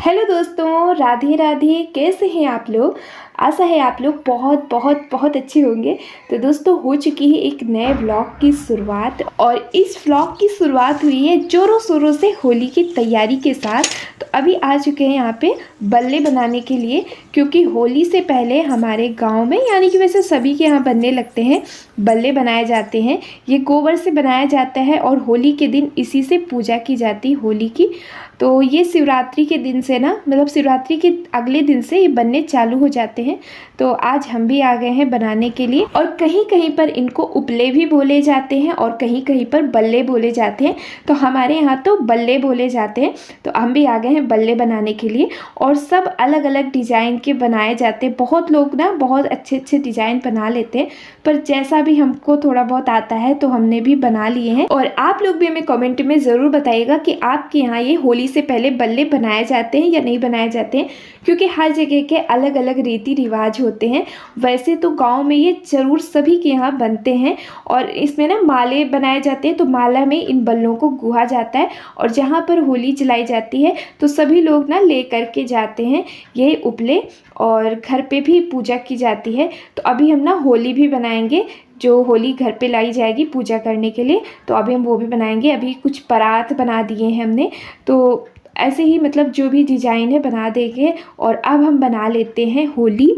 Hello दोस्तों, राधे राधे। कैसे हैं आप लोग? आशा है आप लोग बहुत बहुत बहुत अच्छे होंगे। तो दोस्तों, हो चुकी है एक नए व्लॉग की शुरुआत और इस व्लॉग की शुरुआत हुई है जोरों शोरों से होली की तैयारी के साथ। तो अभी आ चुके हैं यहाँ पे बल्ले बनाने के लिए, क्योंकि होली से पहले हमारे गांव में, यानी कि वैसे सभी के यहाँ बनने लगते हैं, बल्ले बनाए जाते हैं। ये गोबर से बनाया जाता है और होली के दिन इसी से पूजा की जाती है होली की। तो ये शिवरात्रि के दिन से ना, मतलब शिवरात्रि के अगले दिन से ये बनने चालू हो जाते हैं। तो आज हम भी आ गए हैं बनाने के लिए। और कहीं कहीं पर इनको उपले भी बोले जाते हैं और कहीं कहीं पर बल्ले बोले जाते हैं। तो हमारे यहाँ तो बल्ले बोले जाते हैं। तो हम भी आ गए हैं बल्ले बनाने के लिए। और सब अलग अलग डिज़ाइन के बनाए जाते हैं। बहुत लोग ना बहुत अच्छे अच्छे डिज़ाइन बना लेते हैं, पर जैसा भी हमको थोड़ा बहुत आता है तो हमने भी बना लिए हैं। और आप लोग भी हमें कमेंट में ज़रूर बताइएगा कि आपके यहाँ ये होली से पहले बल्ले बनाए जाते हैं या नहीं बनाए जाते हैं, क्योंकि हर जगह के अलग अलग रीति रिवाज होते हैं। वैसे तो गांव में ये ज़रूर सभी के यहाँ बनते हैं और इसमें ना माले बनाए जाते हैं। तो माला में इन बल्लों को गुहा जाता है और जहाँ पर होली जलाई जाती है तो सभी लोग ना ले करके जाते हैं ये उपले, और घर पे भी पूजा की जाती है। तो अभी हम ना होली भी बनाएंगे, जो होली घर पे लाई जाएगी पूजा करने के लिए। तो अभी हम वो भी बनाएंगे। अभी कुछ परात बना दिए हैं हमने, तो ऐसे ही मतलब जो भी डिज़ाइन है बना देंगे। और अब हम बना लेते हैं होली।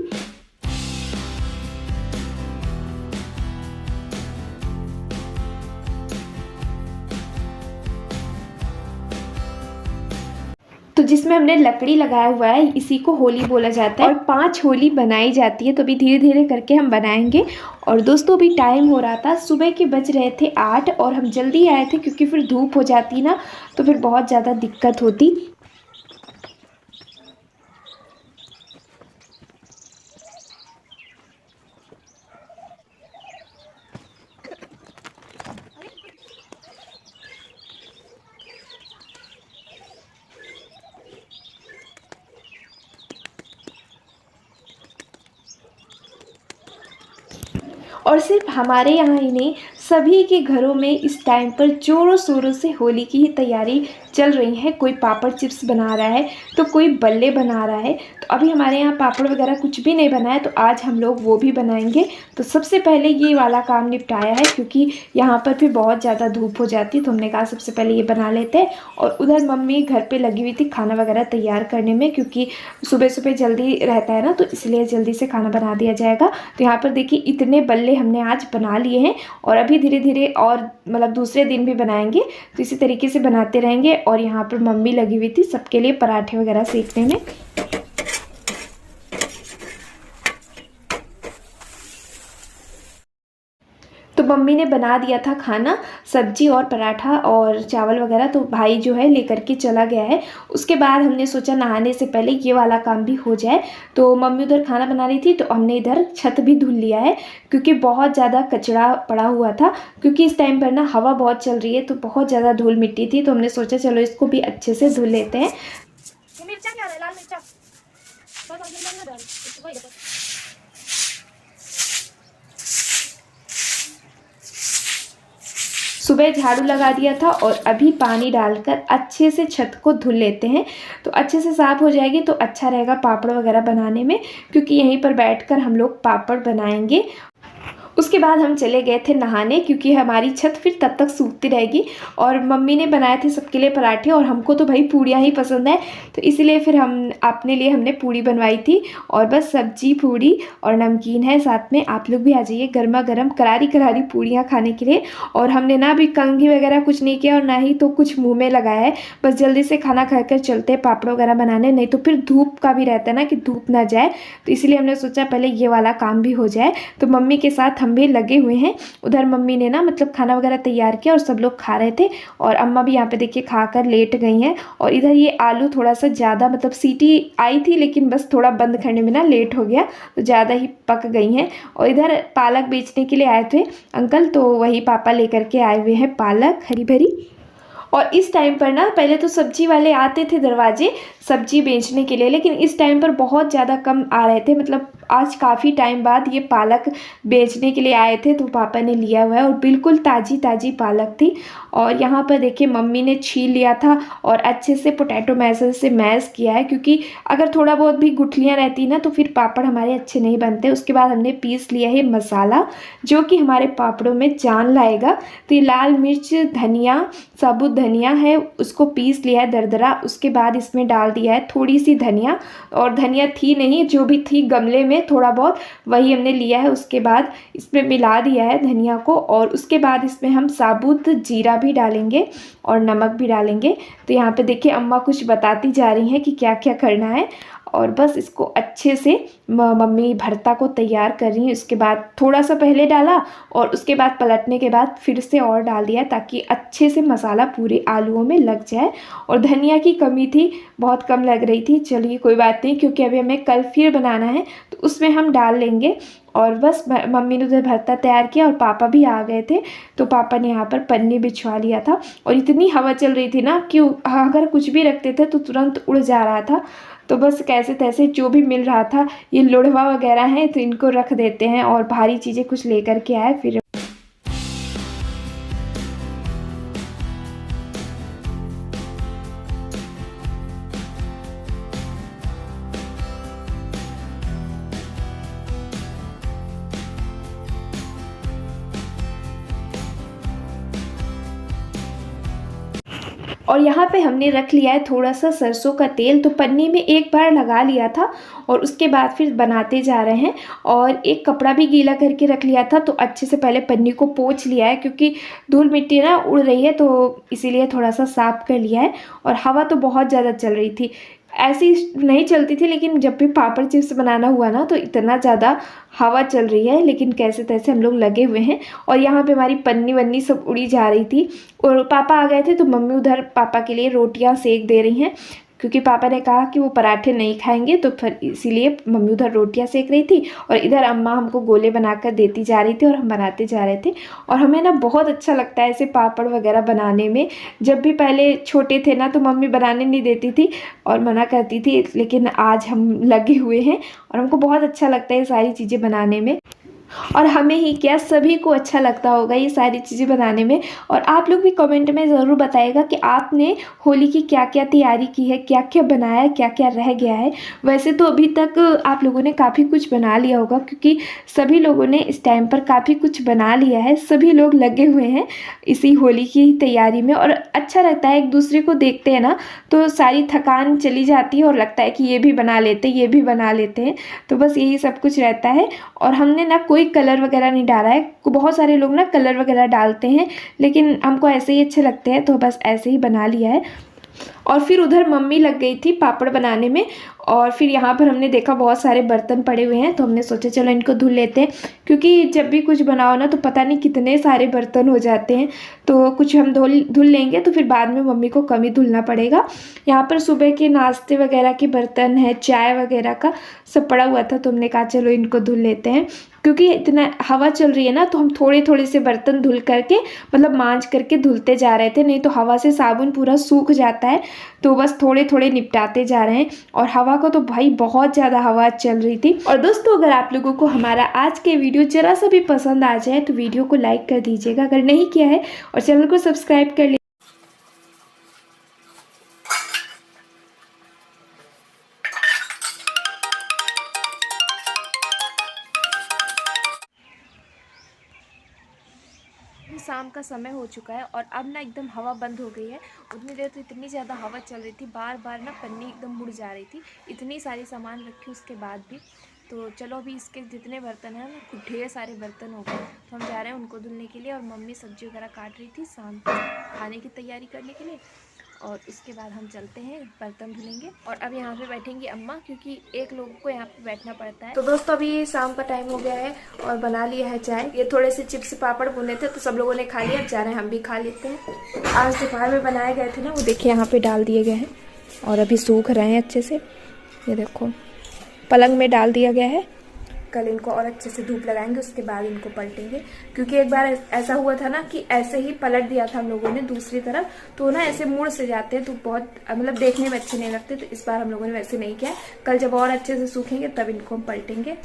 तो जिसमें हमने लकड़ी लगाया हुआ है, इसी को होली बोला जाता है और 5 होली बनाई जाती है। तो अभी धीरे धीरे करके हम बनाएंगे। और दोस्तों, अभी टाइम हो रहा था, सुबह के बज रहे थे 8 और हम जल्दी आए थे क्योंकि फिर धूप हो जाती ना तो फिर बहुत ज़्यादा दिक्कत होती। और सिर्फ हमारे यहाँ ही नहीं, सभी के घरों में इस टाइम पर जोरों शोरों से होली की ही तैयारी चल रही है। कोई पापड़ चिप्स बना रहा है तो कोई बल्ले बना रहा है। तो अभी हमारे यहाँ पापड़ वगैरह कुछ भी नहीं बना है, तो आज हम लोग वो भी बनाएंगे। तो सबसे पहले ये वाला काम निपटाया है, क्योंकि यहाँ पर फिर बहुत ज़्यादा धूप हो जाती है। तो हमने कहा सबसे पहले ये बना लेते हैं। और उधर मम्मी घर पर लगी हुई थी खाना वगैरह तैयार करने में, क्योंकि सुबह सुबह जल्दी रहता है ना, तो इसलिए जल्दी से खाना बना दिया जाएगा। तो यहाँ पर देखिए इतने बल्ले हमने आज बना लिए हैं और अभी धीरे धीरे और मतलब दूसरे दिन भी बनाएंगे। तो इसी तरीके से बनाते रहेंगे। और यहाँ पर मम्मी लगी हुई थी सबके लिए पराठे वगैरह सेकने में। तो मम्मी ने बना दिया था खाना, सब्जी और पराठा और चावल वगैरह। तो भाई जो है लेकर के चला गया है। उसके बाद हमने सोचा नहाने से पहले ये वाला काम भी हो जाए। तो मम्मी उधर खाना बना रही थी, तो हमने इधर छत भी धुल लिया है, क्योंकि बहुत ज़्यादा कचरा पड़ा हुआ था। क्योंकि इस टाइम पर ना हवा बहुत चल रही है, तो बहुत ज़्यादा धूल मिट्टी थी। तो हमने सोचा चलो इसको भी अच्छे से धुल लेते हैं। सुबह झाड़ू लगा दिया था और अभी पानी डालकर अच्छे से छत को धुल लेते हैं। तो अच्छे से साफ़ हो जाएगी तो अच्छा रहेगा पापड़ वगैरह बनाने में, क्योंकि यहीं पर बैठकर हम लोग पापड़ बनाएंगे। उसके बाद हम चले गए थे नहाने, क्योंकि हमारी छत फिर तब तक सूखती रहेगी। और मम्मी ने बनाए थे सबके लिए पराठे और हमको तो भाई पूड़ियाँ ही पसंद है, तो इसलिए फिर हम अपने लिए हमने पूड़ी बनवाई थी। और बस सब्जी पूड़ी और नमकीन है साथ में। आप लोग भी आ जाइए गर्मा गर्म करारी करारी पूड़ियाँ खाने के लिए। और हमने ना अभी कंघी वगैरह कुछ नहीं किया और ना ही तो कुछ मुँह में लगाया है। बस जल्दी से खाना खाकर चलते हैं पापड़ वगैरह बनाने, नहीं तो फिर धूप का भी रहता है ना कि धूप ना जाए। तो इसलिए हमने सोचा पहले ये वाला काम भी हो जाए। तो मम्मी के साथ हम भी लगे हुए हैं। उधर मम्मी ने ना मतलब खाना वगैरह तैयार किया और सब लोग खा रहे थे। और अम्मा भी यहाँ पे देखिए खाकर लेट गई हैं। और इधर ये आलू थोड़ा सा ज़्यादा मतलब सीटी आई थी, लेकिन बस थोड़ा बंद करने में ना लेट हो गया, तो ज़्यादा ही पक गई हैं। और इधर पालक बेचने के लिए आए थे अंकल, तो वही पापा लेकर के आए हुए हैं पालक हरी भरी। और इस टाइम पर ना पहले तो सब्जी वाले आते थे दरवाजे सब्जी बेचने के लिए, लेकिन इस टाइम पर बहुत ज़्यादा कम आ रहे थे। मतलब आज काफ़ी टाइम बाद ये पालक बेचने के लिए आए थे, तो पापा ने लिया हुआ है और बिल्कुल ताज़ी ताज़ी पालक थी। और यहाँ पर देखिए मम्मी ने छील लिया था और अच्छे से पोटैटो मैशर से मैश किया है, क्योंकि अगर थोड़ा बहुत भी गुठलियाँ रहती ना तो फिर पापड़ हमारे अच्छे नहीं बनते। उसके बाद हमने पीस लिया है मसाला, जो कि हमारे पापड़ों में जान लाएगा। तो ये लाल मिर्च, धनिया, साबुत धनिया है, उसको पीस लिया है दरदरा। उसके बाद इसमें डाल दिया है थोड़ी सी धनिया, और धनिया थी नहीं, जो भी थी गमले में थोड़ा बहुत वही हमने लिया है। उसके बाद इसमें मिला दिया है धनिया को, और उसके बाद इसमें हम साबुत जीरा भी डालेंगे और नमक भी डालेंगे। तो यहाँ पे देखिए अम्मा कुछ बताती जा रही हैं कि क्या क्या करना है, और बस इसको अच्छे से मम्मी भरता को तैयार कर रही है। उसके बाद थोड़ा सा पहले डाला और उसके बाद पलटने के बाद फिर से और डाल दिया, ताकि अच्छे से मसाला पूरे आलूओं में लग जाए। और धनिया की कमी थी, बहुत कम लग रही थी। चलिए कोई बात नहीं, क्योंकि अभी हमें कल फिर बनाना है तो उसमें हम डाल लेंगे। और बस मम्मी ने उधर भरता तैयार किया और पापा भी आ गए थे, तो पापा ने यहाँ पर पन्नी बिछवा लिया था। और इतनी हवा चल रही थी ना कि अगर कुछ भी रखते थे तो तुरंत उड़ जा रहा था। तो बस कैसे तैसे जो भी मिल रहा था, ये लुढ़वा वगैरह हैं तो इनको रख देते हैं, और भारी चीज़ें कुछ लेकर के आए फिर। और यहाँ पे हमने रख लिया है थोड़ा सा सरसों का तेल, तो पन्नी में एक बार लगा लिया था और उसके बाद फिर बनाते जा रहे हैं। और एक कपड़ा भी गीला करके रख लिया था, तो अच्छे से पहले पन्नी को पोंछ लिया है, क्योंकि धूल मिट्टी ना उड़ रही है, तो इसीलिए थोड़ा सा साफ कर लिया है। और हवा तो बहुत ज़्यादा चल रही थी, ऐसी नहीं चलती थी, लेकिन जब भी पापड़ चिप्स बनाना हुआ ना तो इतना ज़्यादा हवा चल रही है, लेकिन कैसे तैसे हम लोग लगे हुए हैं। और यहाँ पे हमारी पन्नी वन्नी सब उड़ी जा रही थी। और पापा आ गए थे तो मम्मी उधर पापा के लिए रोटियां सेक दे रही हैं, क्योंकि पापा ने कहा कि वो पराठे नहीं खाएंगे, तो फिर इसीलिए मम्मी उधर रोटियां सेक रही थी और इधर अम्मा हमको गोले बनाकर देती जा रही थी और हम बनाते जा रहे थे। और हमें ना बहुत अच्छा लगता है ऐसे पापड़ वगैरह बनाने में। जब भी पहले छोटे थे ना तो मम्मी बनाने नहीं देती थी और मना करती थी, लेकिन आज हम लगे हुए हैं और हमको बहुत अच्छा लगता है ये सारी चीज़ें बनाने में। और हमें ही क्या, सभी को अच्छा लगता होगा ये सारी चीज़ें बनाने में। और आप लोग भी कमेंट में ज़रूर बताइएगा कि आपने होली की क्या क्या तैयारी की है, क्या क्या बनाया है, क्या क्या रह गया है। वैसे तो अभी तक आप लोगों ने काफ़ी कुछ बना लिया होगा, क्योंकि सभी लोगों ने इस टाइम पर काफ़ी कुछ बना लिया है। सभी लोग लगे हुए हैं इसी होली की तैयारी में, और अच्छा रहता है, एक दूसरे को देखते हैं ना तो सारी थकान चली जाती है और लगता है कि ये भी बना लेते, ये भी बना लेते हैं। तो बस यही सब कुछ रहता है। और हमने ना कोई कलर वगैरह नहीं डाला है। बहुत सारे लोग ना कलर वगैरह डालते हैं, लेकिन हमको ऐसे ही अच्छे लगते हैं, तो बस ऐसे ही बना लिया है। और फिर उधर मम्मी लग गई थी पापड़ बनाने में, और फिर यहाँ पर हमने देखा बहुत सारे बर्तन पड़े हुए हैं, तो हमने सोचा चलो इनको धुल लेते हैं, क्योंकि जब भी कुछ बनाओ ना तो पता नहीं कितने सारे बर्तन हो जाते हैं। तो कुछ हम धुल लेंगे तो फिर बाद में मम्मी को कम ही धुलना पड़ेगा। यहाँ पर सुबह के नाश्ते वगैरह के बर्तन है, चाय वगैरह का सब पड़ा हुआ था, तो हमने कहा चलो इनको धुल लेते हैं। क्योंकि इतना हवा चल रही है ना तो हम थोड़े थोड़े से बर्तन धुल करके, मतलब मांज करके धुलते जा रहे थे, नहीं तो हवा से साबुन पूरा सूख जाता है। तो बस थोड़े थोड़े निपटाते जा रहे हैं। और हवा को तो भाई बहुत ज़्यादा हवा चल रही थी। और दोस्तों, अगर आप लोगों को हमारा आज के वीडियो ज़रा सा भी पसंद आ जाए तो वीडियो को लाइक कर दीजिएगा अगर नहीं किया है, और चैनल को सब्सक्राइब कर लीजिए। शाम का समय हो चुका है और अब ना एकदम हवा बंद हो गई है। उतनी देर तो इतनी ज़्यादा हवा चल रही थी, बार बार ना पन्नी एकदम मुड़ जा रही थी, इतनी सारी सामान रखी उसके बाद भी। तो चलो अभी इसके जितने बर्तन हैं ना, ढेर सारे बर्तन हो गए, तो हम जा रहे हैं उनको धुलने के लिए। और मम्मी सब्जी वगैरह काट रही थी शाम को खाने की तैयारी करने के लिए, और उसके बाद हम चलते हैं बर्तन धुलेंगे। और अब यहाँ पे बैठेंगी अम्मा, क्योंकि एक लोग को यहाँ पे बैठना पड़ता है। तो दोस्तों, अभी शाम का टाइम हो गया है और बना लिया है चाय। ये थोड़े से चिप्स पापड़ भुने थे तो सब लोगों ने खा लिया, अब जा रहे हैं हम भी खा लेते हैं। आज दोपहर में बनाए गए थे ना, वो देखिए यहाँ पे डाल दिए गए हैं और अभी सूख रहे हैं अच्छे से। ये देखो पलंग में डाल दिया गया है, कल इनको और अच्छे से धूप लगाएंगे, उसके बाद इनको पलटेंगे। क्योंकि एक बार ऐसा हुआ था ना कि ऐसे ही पलट दिया था हम लोगों ने दूसरी तरफ, तो ना ऐसे मुड़ से जाते हैं तो बहुत मतलब देखने में अच्छे नहीं लगते। तो इस बार हम लोगों ने वैसे नहीं किया। कल जब और अच्छे से सूखेंगे तब इनको हम पलटेंगे।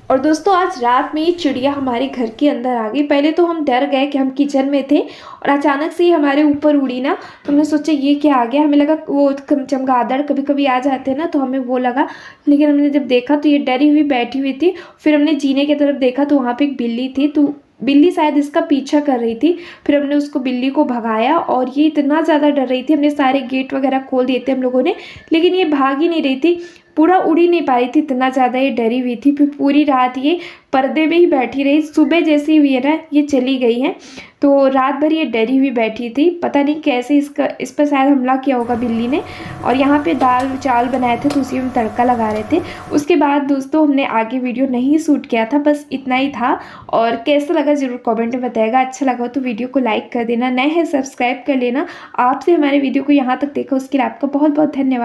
और दोस्तों आज रात में ये चिड़िया हमारे घर के अंदर आ गई। पहले तो हम डर गए कि हम किचन में थे और अचानक से ही हमारे ऊपर उड़ी ना, तो हमने सोचा ये क्या आ गया। हमें लगा वो चमगादड़ कभी कभी आ जाते हैं ना, तो हमें वो लगा। लेकिन हमने जब देखा तो ये डरी हुई बैठी हुई थी। फिर हमने जीने की तरफ देखा तो वहाँ पे एक बिल्ली थी, तो बिल्ली शायद इसका पीछा कर रही थी। फिर हमने उसको बिल्ली को भगाया और ये इतना ज़्यादा डर रही थी। हमने सारे गेट वगैरह खोल दिए थे हम लोगों ने, लेकिन ये भाग ही नहीं रही थी, पूरा उड़ ही नहीं पा रही थी, इतना ज़्यादा ये डरी हुई थी। फिर पूरी रात ये पर्दे में ही बैठी रही। सुबह जैसी हुई है ना ये चली गई है, तो रात भर ये डरी हुई बैठी थी। पता नहीं कैसे इस पर शायद हमला किया होगा बिल्ली ने। और यहाँ पे दाल चावल बनाए थे तो उसी में तड़का लगा रहे थे। उसके बाद दोस्तों हमने आगे वीडियो नहीं शूट किया था, बस इतना ही था। और कैसा लगा ज़रूर कमेंट में बताएगा। अच्छा लगा तो वीडियो को लाइक कर देना, नए हैं सब्सक्राइब कर लेना। आपसे हमारे वीडियो को यहाँ तक देखा उसके लिए आपका बहुत बहुत धन्यवाद।